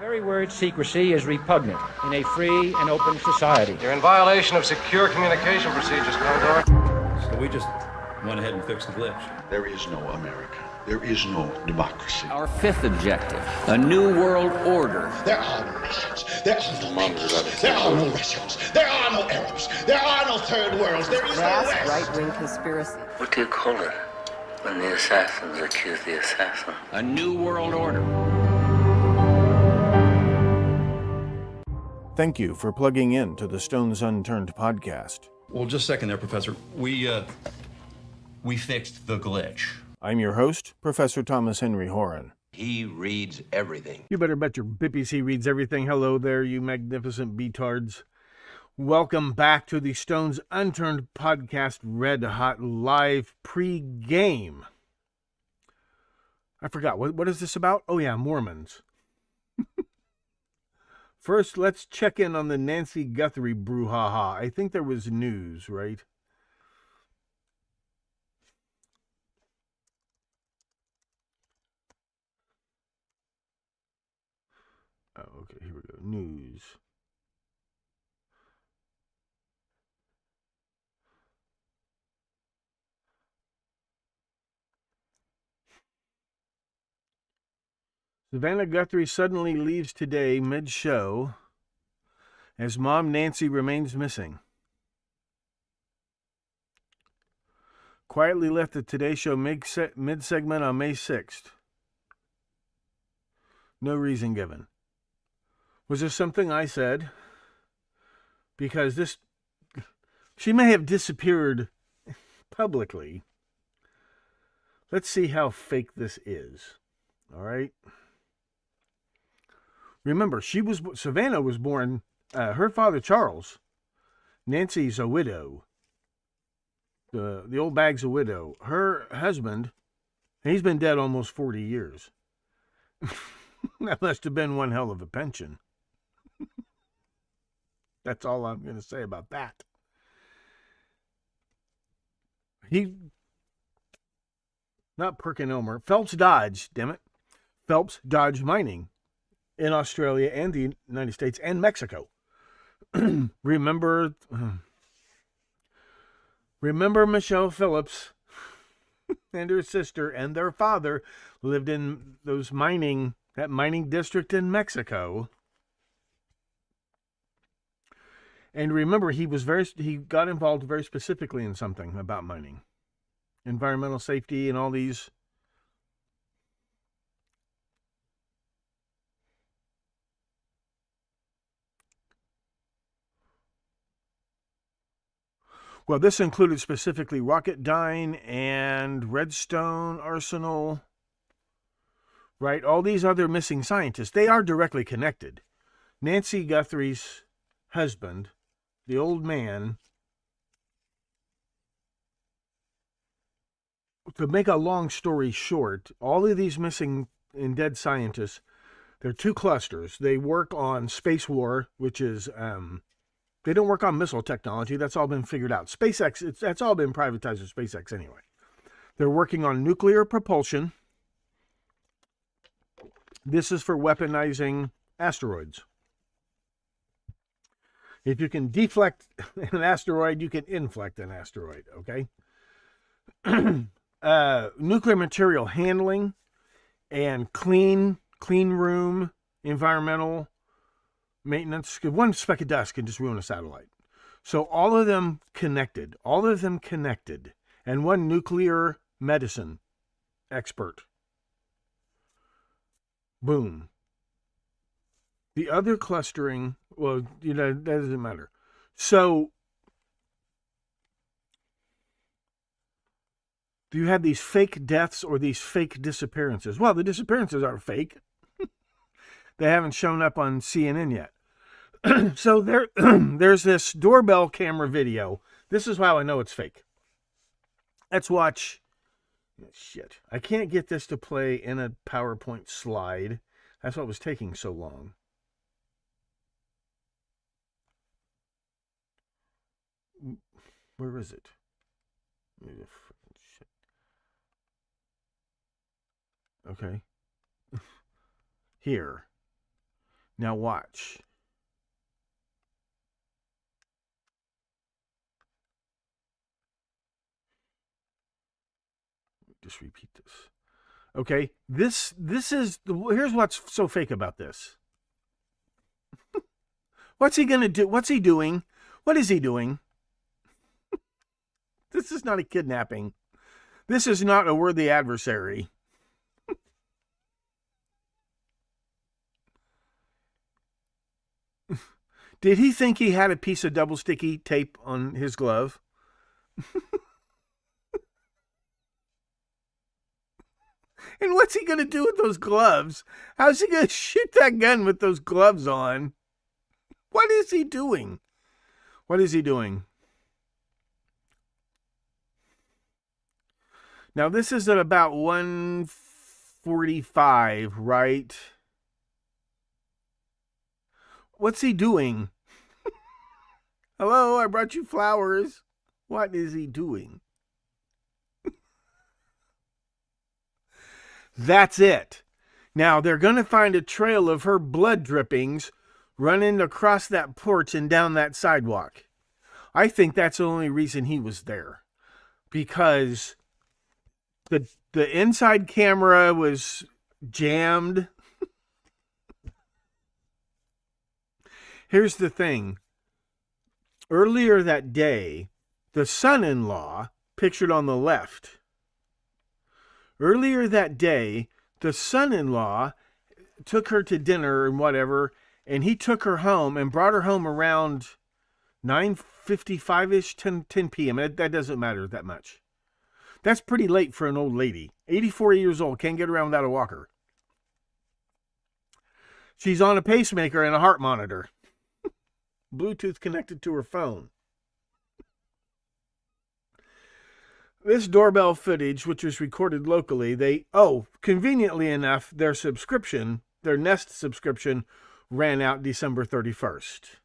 very word secrecy is repugnant in a free and open society. You're in violation of secure communication procedures, Commodore. So we just went ahead and fixed the glitch. There is no America. There is no democracy. Our fifth objective, a new world order. There are no nations. There are no peoples. There are no Russians. There are no Arabs. There are no third worlds. There is no West. Right-wing conspiracy. What do you call it when the assassins accuse the assassin? A new world order. Thank you for plugging in to the Stones Unturned podcast. Well, just a second there, Professor. We fixed the glitch. I'm your host, Professor Thomas Henry Horan. He reads everything. You better bet your bippies he reads everything. Hello there, you magnificent betards. Welcome back to the Stones Unturned podcast, Red Hot Live Pre-Game. I forgot, what is this about? Oh yeah, Mormons. First, let's check in on the Nancy Guthrie brouhaha. I think there was news, right? Oh, okay, here we go. News. Savannah Guthrie suddenly leaves today mid-show as mom Nancy remains missing. Quietly left the Today Show mid-segment on May 6th. No reason given. Was this something I said? Because she may have disappeared publicly. Let's see how fake this is. All right. Remember, Savannah was born, her father Charles. Nancy's a widow. The old bag's a widow. Her husband, he's been dead almost 40 years. That must have been one hell of a pension. That's all I'm going to say about that. Not Perkin-Elmer, Phelps Dodge, damn it. Phelps Dodge Mining in Australia and the United States and Mexico. Remember Michelle Phillips and her sister and their father lived in that mining district in Mexico. And remember, he got involved very specifically in something about mining, environmental safety, and all these. Well, this included specifically Rocketdyne and Redstone Arsenal, right? All these other missing scientists, they are directly connected. Nancy Guthrie's husband, the old man, to make a long story short, all of these missing and dead scientists, they're two clusters. They work on space war, which is, they don't work on missile technology. That's all been figured out. SpaceX, that's all been privatized with SpaceX anyway. They're working on nuclear propulsion. This is for weaponizing asteroids. If you can deflect an asteroid, you can inflect an asteroid, okay? Nuclear material handling and clean room, environmental maintenance. One speck of dust can just ruin a satellite. So all of them connected. And one nuclear medicine expert. Boom. The other clustering, well, that doesn't matter. So do you have these fake deaths or these fake disappearances? Well, the disappearances are fake. They haven't shown up on CNN yet. So there's this doorbell camera video. This is how I know it's fake. Let's watch. Shit. I can't get this to play in a PowerPoint slide. That's what was taking so long. Where is it? Shit. Okay. Here. Now watch. Just repeat this. Okay, this is here's what's so fake about this. What's he gonna do? What's he doing? What is he doing? This is not a kidnapping. This is not a worthy adversary. Did he think he had a piece of double sticky tape on his glove? And what's he going to do with those gloves? How's he going to shoot that gun with those gloves on? What is he doing? What is he doing? Now, this is at about 1:45, right? What's he doing? Hello, I brought you flowers. What is he doing? That's it. Now, they're going to find a trail of her blood drippings running across that porch and down that sidewalk. I think that's the only reason he was there. Because the inside camera was jammed. Here's the thing. Earlier that day, the son-in-law, pictured on the left, earlier that day, the son-in-law took her to dinner and whatever, and he took her home and brought her home around 9:55-ish, 10 p.m. That doesn't matter that much. That's pretty late for an old lady. 84 years old, can't get around without a walker. She's on a pacemaker and a heart monitor. Bluetooth connected to her phone. This doorbell footage, which was recorded locally, conveniently enough, their Nest subscription, ran out December 31st.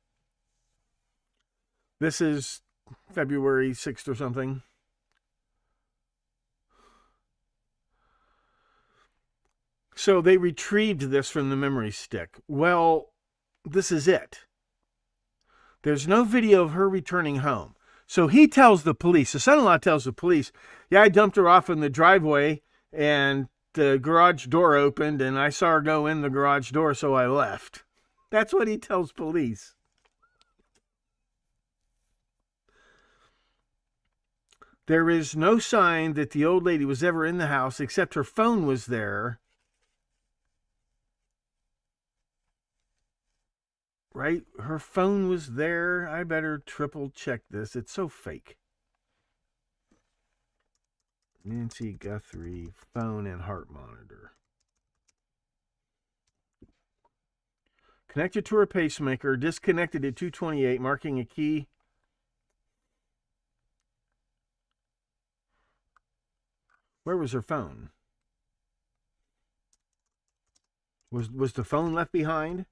This is February 6th or something. So they retrieved this from the memory stick. Well, this is it. There's no video of her returning home. So he tells the police, the son-in-law tells the police, yeah, I dumped her off in the driveway and the garage door opened and I saw her go in the garage door, so I left. That's what he tells police. There is no sign that the old lady was ever in the house except her phone was there. Right? Her phone was there. I better triple check this. It's so fake. Nancy Guthrie, phone and heart monitor. Connected to her pacemaker, disconnected at 2:28, marking a key. Where was her phone? Was the phone left behind?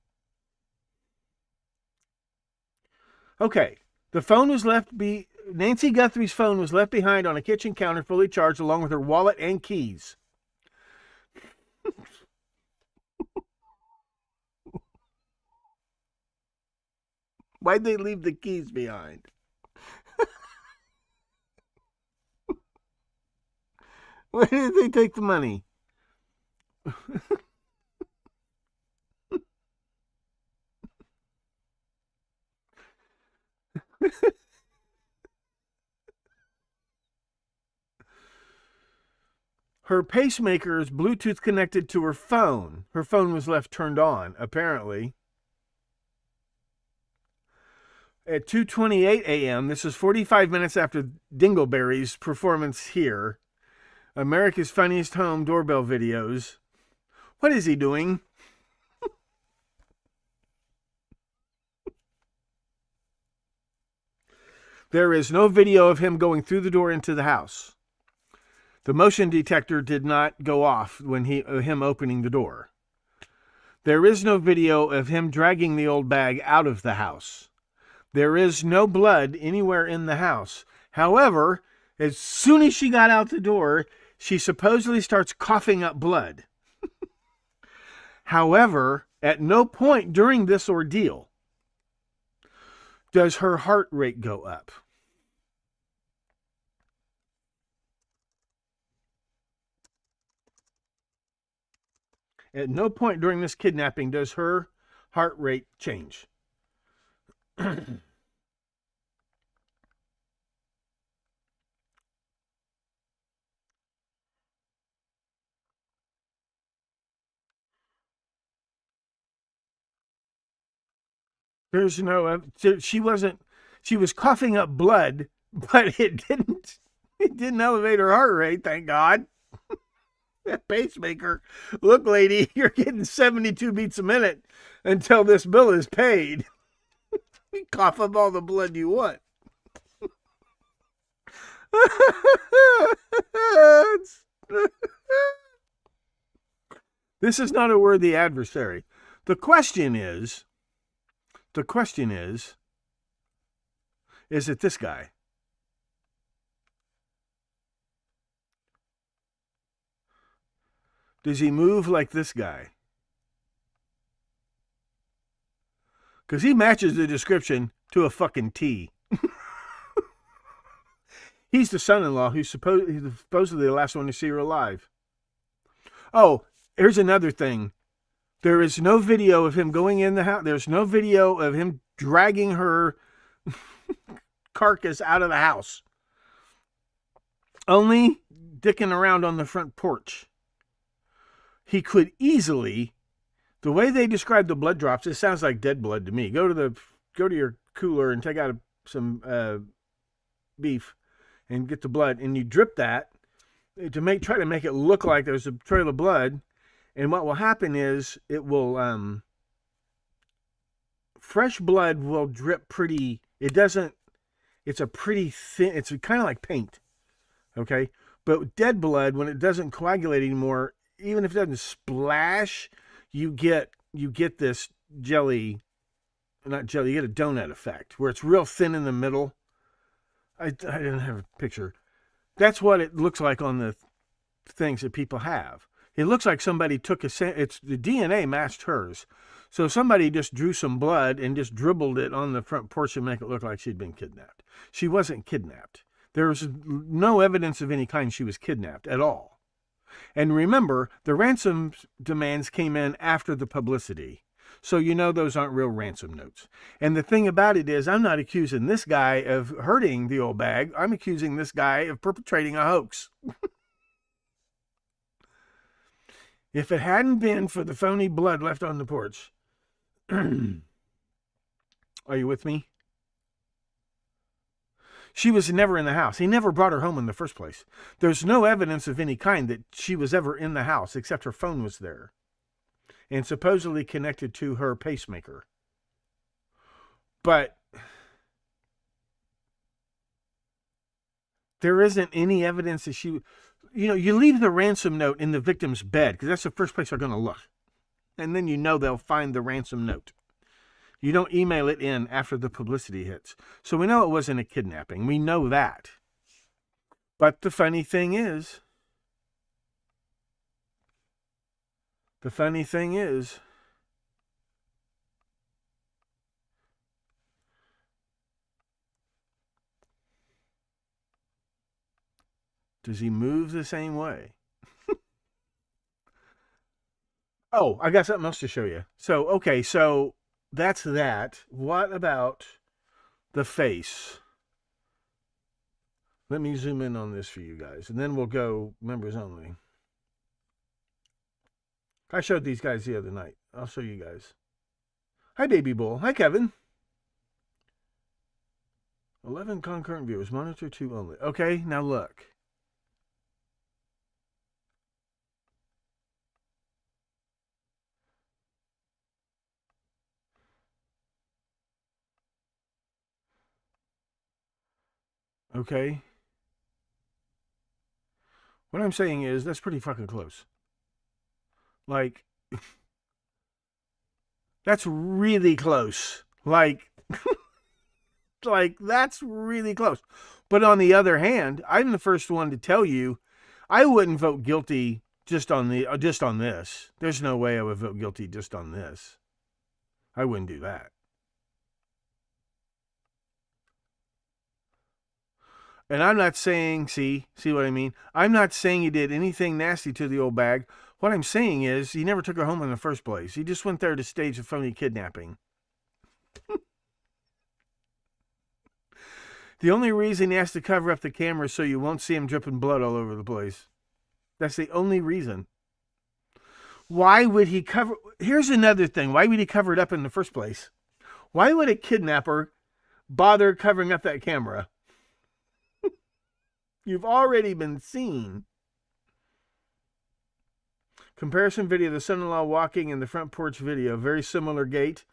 Okay, the phone was Nancy Guthrie's phone was left behind on a kitchen counter, fully charged, along with her wallet and keys. Why'd they leave the keys behind? Where did they take the money? Her pacemaker is Bluetooth connected to her phone. Her phone was left turned on, apparently. At 2:28 a.m., this is 45 minutes after Dingleberry's performance here, America's Funniest Home doorbell videos. What is he doing? There is no video of him going through the door into the house. The motion detector did not go off when him opening the door. There is no video of him dragging the old bag out of the house. There is no blood anywhere in the house. However, as soon as she got out the door, she supposedly starts coughing up blood. However, At no point during this ordeal does her heart rate go up. At no point during this kidnapping does her heart rate change. There's no, she was coughing up blood, but it didn't elevate her heart rate, thank God. That pacemaker, look, lady, you're getting 72 beats a minute until this bill is paid. You cough up all the blood you want. This is not a worthy adversary. The question is it this guy? Does he move like this guy? Because he matches the description to a fucking T. He's the son-in-law he's supposedly the last one to see her alive. Oh, here's another thing. There is no video of him going in the house. There's no video of him dragging her carcass out of the house. Only dicking around on the front porch. He could easily, the way they describe the blood drops, it sounds like dead blood to me. Go to your cooler and take out some beef and get the blood, and you drip that to try to make it look like there's a trail of blood. And what will happen is it will fresh blood will drip pretty. It's a pretty thin. It's kind of like paint, okay. But dead blood, when it doesn't coagulate anymore, even if it doesn't splash, you get this jelly, not jelly, you get a donut effect where it's real thin in the middle. I didn't have a picture. That's what it looks like on the things that people have. It looks like somebody took the DNA matched hers. So somebody just drew some blood and just dribbled it on the front porch to make it look like she'd been kidnapped. She wasn't kidnapped. There was no evidence of any kind she was kidnapped at all. And remember, the ransom demands came in after the publicity. So you know those aren't real ransom notes. And the thing about it is, I'm not accusing this guy of hurting the old bag. I'm accusing this guy of perpetrating a hoax. If it hadn't been for the phony blood left on the porch. Are you with me? She was never in the house. He never brought her home in the first place. There's no evidence of any kind that she was ever in the house, except her phone was there and supposedly connected to her pacemaker. But there isn't any evidence that she... you leave the ransom note in the victim's bed because that's the first place they're going to look. And then they'll find the ransom note. You don't email it in after the publicity hits. So we know it wasn't a kidnapping. We know that. But the funny thing is, does he move the same way? Oh, I got something else to show you. So that's that. What about the face? Let me zoom in on this for you guys, and then we'll go members only. I showed these guys the other night. I'll show you guys. Hi, Baby Bull. Hi, Kevin. 11 concurrent viewers. Monitor 2 only. Okay, now look. Okay. What I'm saying is that's pretty fucking close. Like, that's really close. Like, that's really close. But on the other hand, I'm the first one to tell you, I wouldn't vote guilty just on this. There's no way I would vote guilty just on this. I wouldn't do that. And I'm not saying, see what I mean? I'm not saying he did anything nasty to the old bag. What I'm saying is he never took her home in the first place. He just went there to stage a phony kidnapping. The only reason he has to cover up the camera is so you won't see him dripping blood all over the place. That's the only reason. Why would he cover... Here's another thing. Why would he cover it up in the first place? Why would a kidnapper bother covering up that camera? You've already been seen. Comparison video, the son-in-law walking in the front porch video. Very similar gait.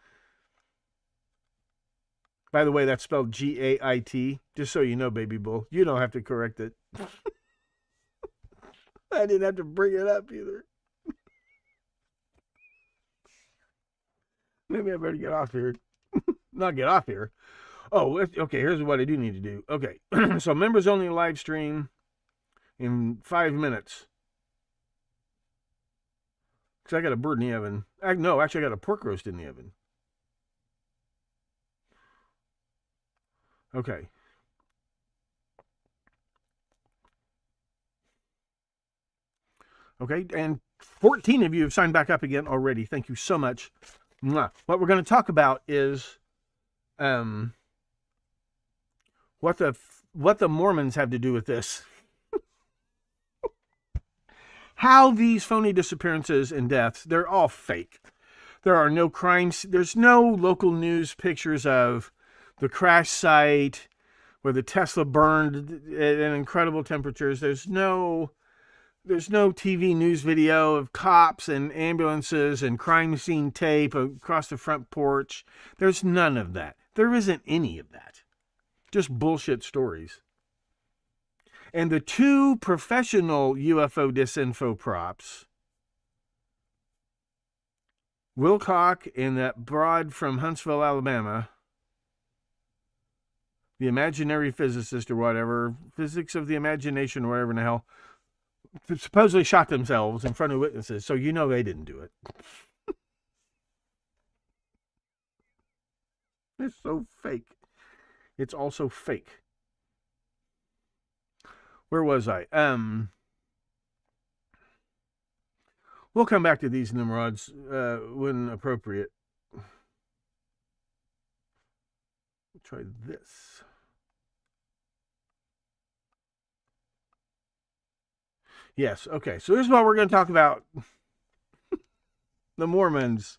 By the way, that's spelled G-A-I-T. Just so you know, baby bull. You don't have to correct it. I didn't have to bring it up either. Maybe I better get off here. Not get off here. Oh, okay, here's what I do need to do. Okay, so members only live stream in 5 minutes. Because I got a bird in the oven. No, actually I got a pork roast in the oven. Okay. Okay, and 14 of you have signed back up again already. Thank you so much. What we're going to talk about is what the Mormons have to do with this. How these phony disappearances and deaths, they're all fake. There are no crimes. There's no local news pictures of the crash site where the Tesla burned at incredible temperatures. There's no TV news video of cops and ambulances and crime scene tape across the front porch. There's none of that. There isn't any of that. Just bullshit stories. And the two professional UFO disinfo props, Wilcock and that broad from Huntsville, Alabama, the imaginary physicist or whatever, physics of the imagination or whatever in the hell, supposedly shot themselves in front of witnesses, so you know they didn't do it. It's so fake. It's also fake. Where was I? We'll come back to these Nimrods when appropriate. Try this. Yes, okay. So here's what we're going to talk about. The Mormons.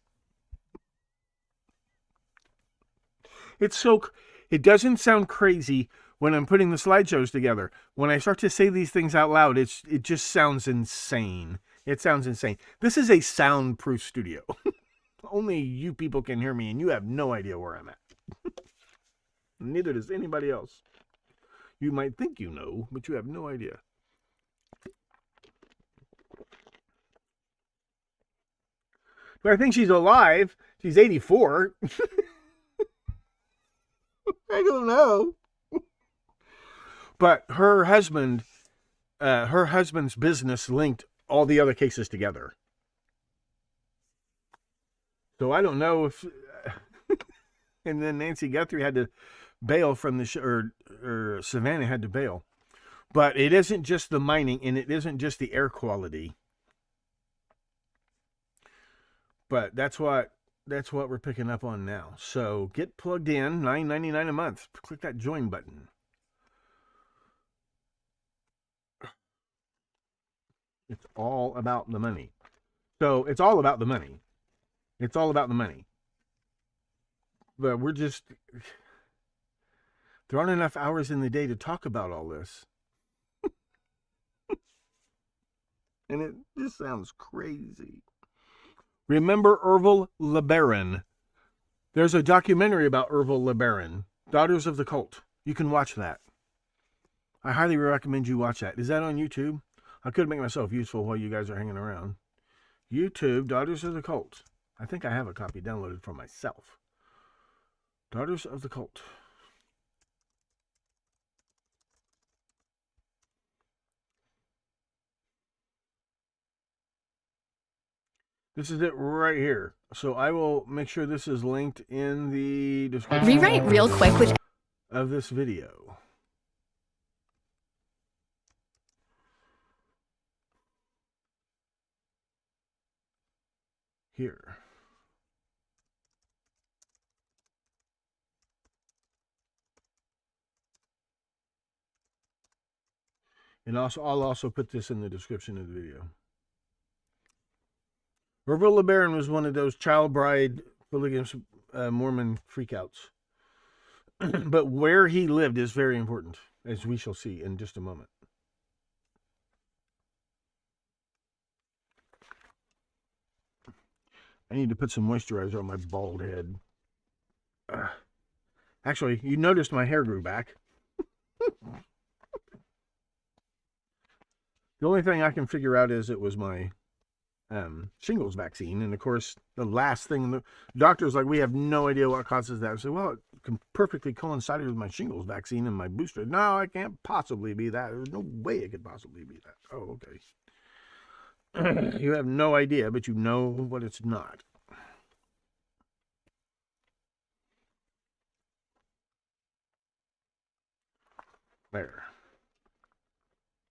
It doesn't sound crazy when I'm putting the slideshows together. When I start to say these things out loud, it just sounds insane. It sounds insane. This is a soundproof studio. Only you people can hear me, and you have no idea where I'm at. Neither does anybody else. You might think you know, but you have no idea. But I think she's alive. She's 84. I don't know. But her husband's business linked all the other cases together. So I don't know if... and then Nancy Guthrie had to bail from the or Savannah had to bail. But it isn't just the mining, and it isn't just the air quality. But that's what we're picking up on now. So get plugged in, $9.99 a month. Click that join button. It's all about the money. So it's all about the money. It's all about the money. But there aren't enough hours in the day to talk about all this. And it just sounds crazy. Remember Orville LeBaron? There's a documentary about Orville LeBaron, Daughters of the Cult. You can watch that. I highly recommend you watch that. Is that on YouTube? I could make myself useful while you guys are hanging around. YouTube, Daughters of the Cult. I think I have a copy downloaded for myself. Daughters of the Cult. This is it right here. So I will make sure this is linked in the description. Rewrite real quick with of this video. Here. And also, I'll also put this in the description of the video. Orville LeBaron was one of those child bride polygamous Mormon freakouts. But where he lived is very important, as we shall see in just a moment. I need to put some moisturizer on my bald head. Actually, you noticed my hair grew back. The only thing I can figure out is it was my shingles vaccine. And of course, the last thing, the doctor's like, we have no idea what causes that. I said, well, it can perfectly coincide with my shingles vaccine and my booster. No, it can't possibly be that. There's no way it could possibly be that. Oh, okay. You have no idea, but you know what it's not. There.